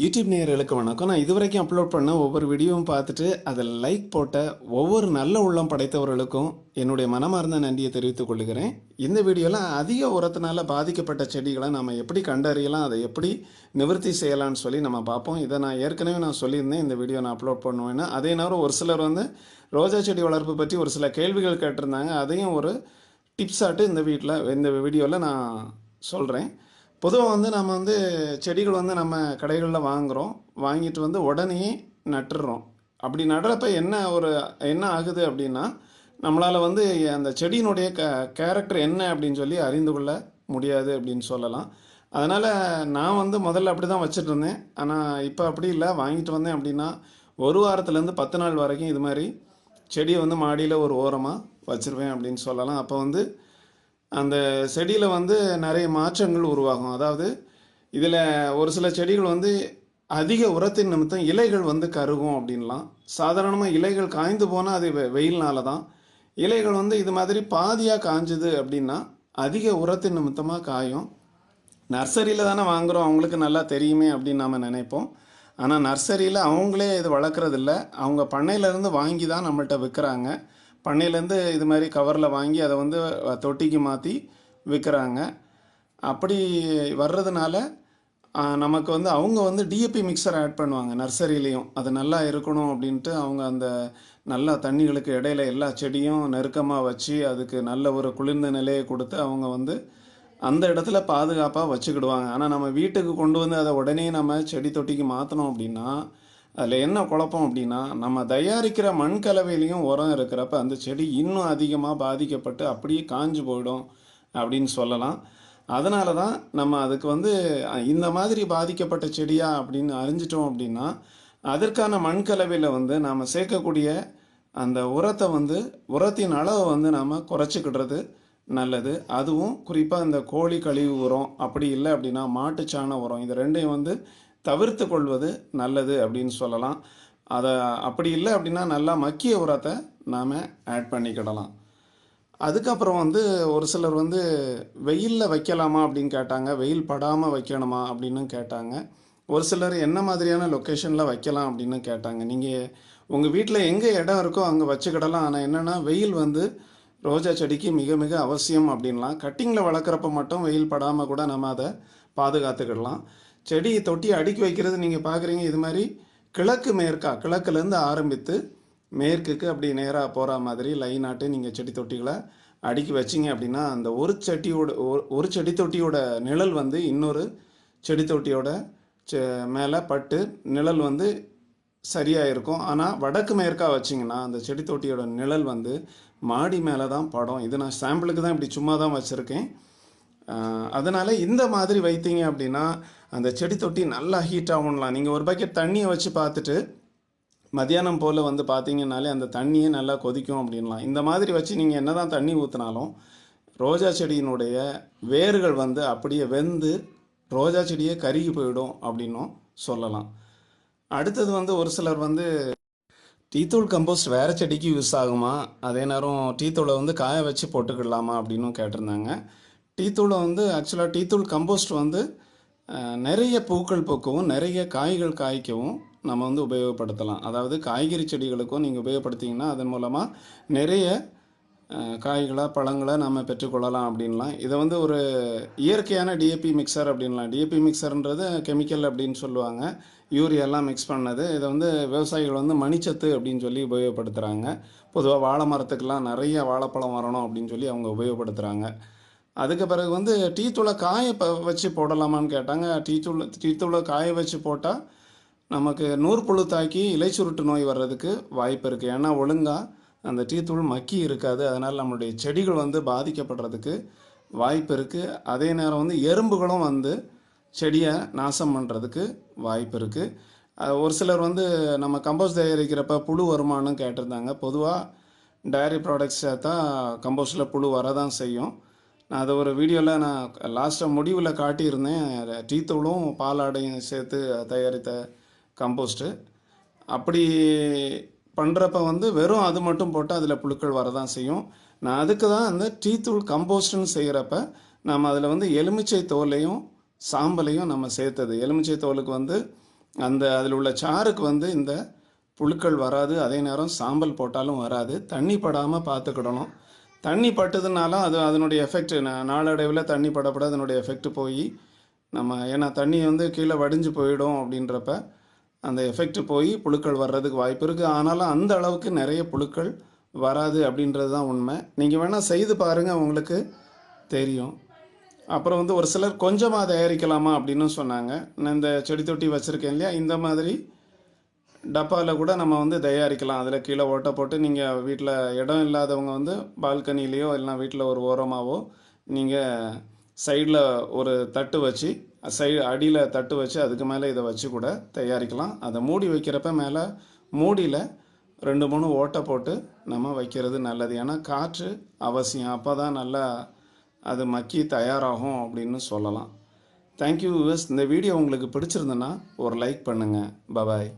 YouTube நேயர்களுக்கு வணக்கம். நான் இதுவரைக்கும் அப்லோட் பண்ண ஒவ்வொரு வீடியோவும் பார்த்துட்டு அதில் லைக் போட்ட ஒவ்வொரு நல்ல உள்ளம் படைத்தவர்களுக்கும் என்னுடைய மனமார்ந்த நன்றியை தெரிவித்துக் கொள்கிறேன். இந்த வீடியோவில் அதிக உரத்தினால பாதிக்கப்பட்ட செடிகளை நம்ம எப்படி கண்டறியலாம், அதை எப்படி நிவர்த்தி செய்யலாம்னு சொல்லி நம்ம பார்ப்போம். இதை நான் ஏற்கனவே சொல்லியிருந்தேன், இந்த வீடியோ நான் அப்லோட் பண்ணுவேன்னு. அதே நேரம் ஒரு சிலர் ரோஜா செடி வளர்ப்பு பற்றி ஒரு சில கேள்விகள் கேட்டிருந்தாங்க. அதையும் ஒரு டிப்ஸாட்டு இந்த வீடியோவில் நான் சொல்கிறேன். பொதுவாக நம்ம செடிகள் நம்ம கடைகளில் வாங்குகிறோம், வாங்கிட்டு உடனே நட்டுடுறோம். அப்படி நடுறப்ப என்ன ஆகுது அப்படின்னா, நம்மளால் அந்த செடியினுடைய கேரக்டர் என்ன அப்படின்னு சொல்லி அறிந்து கொள்ள முடியாது அப்படின்னு சொல்லலாம். அதனால் நான் முதல்ல அப்படி தான் வச்சுட்டு இருந்தேன். ஆனால் இப்போ அப்படி இல்லை. வாங்கிட்டு வந்தேன் அப்படின்னா 1 வாரத்துலேருந்து 10 நாள் வரைக்கும் இது மாதிரி செடியை மாடியில் ஒரு ஓரமாக வச்சுருவேன் அப்படின்னு சொல்லலாம். அப்போ அந்த செடியில் நிறைய மாற்றங்கள் உருவாகும். அதாவது இதில் ஒரு சில செடிகள் அதிக உரத்தின் நிமித்தம் இலைகள் கருகும் அப்படின்லாம். சாதாரணமாக இலைகள் காய்ந்து போனால் அது வெயில்னால தான். இலைகள் இது மாதிரி பாதியாக காஞ்சுது அப்படின்னா அதிக உரத்தின் நிமித்தமாக காயும். நர்சரியில் தானே வாங்குகிறோம், அவங்களுக்கு நல்லா தெரியுமே அப்படின்னு நாம் நினைப்போம். ஆனால் நர்சரியில் அவங்களே இது வளர்க்குறதில்ல, அவங்க பண்ணையிலேருந்து வாங்கி தான் நம்மள்கிட்ட விற்கிறாங்க. பண்ணையிலேருந்து இது மாதிரி கவரில் வாங்கி அதை தொட்டிக்கு மாற்றி விற்கிறாங்க. அப்படி வர்றதுனால நமக்கு அவங்க டிஏபி மிக்சர் ஆட் பண்ணுவாங்க நர்சரியிலையும். அது நல்லா இருக்கணும் அப்படின்ட்டு அவங்க அந்த நல்லா தண்ணிகளுக்கு இடையில எல்லா செடியும் நெருக்கமாக வச்சு அதுக்கு நல்ல ஒரு குளிர்ந்த நிலையை கொடுத்து அவங்க அந்த இடத்துல பாதுகாப்பாக வச்சுக்கிடுவாங்க. ஆனால் நம்ம வீட்டுக்கு கொண்டு அதை உடனே நம்ம செடி தொட்டிக்கு மாற்றினோம் அப்படின்னா அதில் என்ன குழப்பம் அப்படின்னா, நம்ம தயாரிக்கிற மண் கலவையிலையும் உரம் இருக்கிறப்ப அந்த செடி இன்னும் அதிகமாக பாதிக்கப்பட்டு அப்படியே காஞ்சு போயிடும் அப்படின்னு சொல்லலாம். அதனால தான் நம்ம அதுக்கு இந்த மாதிரி பாதிக்கப்பட்ட செடியா அப்படின்னு அறிஞ்சிட்டோம் அப்படின்னா அதற்கான மண் கலவையில் நாம் சேர்க்கக்கூடிய அந்த உரத்தை உரத்தின் அளவை நாம் குறைச்சிக்கிடுறது நல்லது. அதுவும் குறிப்பாக இந்த கோழி கழிவு உரம், அப்படி இல்லை அப்படின்னா மாட்டுச்சாண உரம், இது ரெண்டையும் தவிர்த்து கொள்வது நல்லது அப்படின்னு சொல்லலாம். அதை அப்படி இல்லை அப்படின்னா நல்லா மக்கிய உரத்தை நாம் ஆட் பண்ணிக்கிடலாம். அதுக்கப்புறம் ஒரு சிலர் வெயிலில் வைக்கலாமா அப்படின்னு கேட்டாங்க, வெயில் படாமல் வைக்கணுமா அப்படின்னு கேட்டாங்க. ஒரு சிலர் என்ன மாதிரியான லொக்கேஷனில் வைக்கலாம் அப்படின்னு கேட்டாங்க. நீங்கள் உங்கள் வீட்டில் எங்கே இடம் இருக்கோ அங்கே வச்சுக்கிடலாம். ஆனால் என்னென்னா வெயில் ரோஜா செடிக்கு மிக மிக அவசியம் அப்படின்லாம். கட்டிங்கில் வளர்க்குறப்ப மட்டும் வெயில் படாமல் கூட நம்ம அதை பாதுகாத்துக்கிடலாம். செடி தொட்டி அடுக்கி வைக்கிறது நீங்கள் பார்க்குறீங்க, இது மாதிரி கிழக்குலேருந்து ஆரம்பித்து மேற்குக்கு அப்படி நேராக போகிற மாதிரி லைனாட்டு நீங்கள் செடி தொட்டிகளை அடுக்கி வச்சிங்க அப்படின்னா அந்த ஒரு செடி தொட்டியோட நிழல் இன்னொரு செடி தொட்டியோட மேலே பட்டு நிழல் சரியாக இருக்கும். ஆனால் வடக்கு மேற்காக வச்சிங்கன்னா அந்த செடி தொட்டியோட நிழல் மாடி மேலே தான் படம். இது நான் சாம்பிளுக்கு தான் இப்படி சும்மா தான் வச்சுருக்கேன். அதனால் இந்த மாதிரி வைத்தீங்க அப்படின்னா அந்த செடி தொட்டி நல்லா ஹீட் ஆகும்லாம். நீங்கள் ஒரு பக்கெட் தண்ணியை வச்சு பார்த்துட்டு மத்தியானம் போல் பார்த்தீங்கன்னாலே அந்த தண்ணியே நல்லா கொதிக்கும் அப்படின்லாம். இந்த மாதிரி வச்சு நீங்கள் என்ன தான் தண்ணி ஊற்றினாலும் ரோஜா செடியினுடைய வேர்கள் அப்படியே வெந்து ரோஜா செடியே கருகி போயிடும் அப்படின்னும் சொல்லலாம். அடுத்தது ஒரு சிலர் டீத்தூள் கம்போஸ்ட் வேறு செடிக்கு யூஸ் ஆகுமா, அதே நேரம் டீத்தூளை காய வச்சு போட்டுக்கிடலாமா அப்படின்னும் கேட்டிருந்தாங்க. டீத்தூளை ஆக்சுவலாக டீத்தூள் கம்போஸ்ட் நிறைய பூக்கள் பூக்கவும் நிறைய காய்கள் காய்க்கவும் நம்ம உபயோகப்படுத்தலாம். அதாவது காய்கறி செடிகளுக்கும் நீங்கள் உபயோகப்படுத்திங்கன்னா அதன் மூலமாக நிறைய காய்களாக பழங்களை நம்ம பெற்றுக்கொள்ளலாம் அப்படின்லாம். இதை ஒரு இயற்கையான டிஏபி மிக்சர் அப்படின்லாம். டிஏபி மிக்சர்ன்றது கெமிக்கல் அப்படின்னு சொல்லுவாங்க, யூரியாலாம் மிக்ஸ் பண்ணது. இதை விவசாயிகள் மணிச்சத்து அப்படின்னு சொல்லி உபயோகப்படுத்துகிறாங்க. பொதுவாக வாழை மரத்துக்கெல்லாம் நிறைய வாழைப்பழம் வரணும் அப்படின்னு சொல்லி அவங்க உபயோகப்படுத்துகிறாங்க. அதுக்கு பிறகு டீத்தூளை காய வச்சு போடலாமான்னு கேட்டாங்க. டீத்தூளை காய வச்சு போட்டால் நமக்கு நூற்புழு தாக்கி இலை சுருட்டு நோய் வர்றதுக்கு வாய்ப்பு இருக்குது. ஏன்னா ஒழுங்காக அந்த டீத்தூள் மக்கி இருக்காது. அதனால் நம்மளுடைய செடிகள் பாதிக்கப்படுறதுக்கு வாய்ப்பு இருக்குது. அதே நேரம் எறும்புகளும் செடியை நாசம் பண்ணுறதுக்கு வாய்ப்பு இருக்குது. ஒரு சிலர் நம்ம கம்போஸ்ட் தயாரிக்கிறப்ப புழு வருமானு கேட்டிருந்தாங்க. பொதுவாக டைரி ப்ராடக்ட்ஸ் சேர்த்தா கம்போஸ்டில் புழு வரதான் செய்யும். நான் அதை ஒரு வீடியோவில் நான் லாஸ்ட்டாக முடிவில் காட்டியிருந்தேன். டீத்தூளும் பாலாடையும் சேர்த்து தயாரித்த கம்போஸ்ட்டு. அப்படி பண்ணுறப்ப வெறும் அது மட்டும் போட்டால் அதில் புழுக்கள் வரதான் செய்யும். நான் அதுக்கு தான் அந்த டீத்தூள் கம்போஸ்ட்டுன்னு செய்கிறப்ப நம்ம அதில் எலுமிச்சை தோலையும் சாம்பலையும் நம்ம சேர்த்தது. எலுமிச்சை தோலுக்கு அதில் உள்ள சாருக்கு வந்து இந்த புழுக்கள் வராது. அதே நேரம் சாம்பல் போட்டாலும் வராது. தண்ணி படாமல் பார்த்துக்கிடணும். தண்ணி பட்டுதுனால அது அதனுடைய எஃபெக்ட் நாளடைவில் தண்ணி படப்பட அதனுடைய எஃபெக்ட் போய் ஏன்னா தண்ணி வந்து கீழே வடிஞ்சு போயிடும் அப்படின்றப்ப அந்த எஃபெக்ட் போய் புழுக்கள் வர்றதுக்கு வாய்ப்பு இருக்குது. ஆனாலும் அந்த அளவுக்கு நிறைய புழுக்கள் வராது அப்படின்றது தான் உண்மை. நீங்கள் வேணால் செய்து பாருங்கள், உங்களுக்கு தெரியும். அப்புறம் வந்து ஒரு சிலர் கொஞ்சமாக தயாரிக்கலாமா அப்படின்னு சொன்னாங்க. நான் இந்த செடி தொட்டி வச்சுருக்கேன் இல்லையா, இந்த மாதிரி டப்பாவில் கூட நம்ம வந்து தயாரிக்கலாம். அதில் கீழே ஓட்டை போட்டு நீங்கள் வீட்டில் இடம் இல்லாதவங்க வந்து பால்கனிலேயோ இல்லைனா வீட்டில் ஒரு ஓரமாகவோ நீங்கள் சைடில் ஒரு தட்டு வச்சு அடியில் தட்டு வச்சு அதுக்கு மேலே இதை வச்சு கூட தயாரிக்கலாம். அதை மூடி வைக்கிறப்ப மேலே மூடியில் 2-3 ஓட்டை போட்டு நம்ம வைக்கிறது நல்லது. ஏன்னா காற்று அவசியம். அப்போ தான் நல்லா அது மக்கி தயாராகும் அப்படின்னு சொல்லலாம். Thank you viewers. இந்த வீடியோ உங்களுக்கு பிடிச்சிருந்துன்னா ஒரு லைக் பண்ணுங்கள். பபாய்.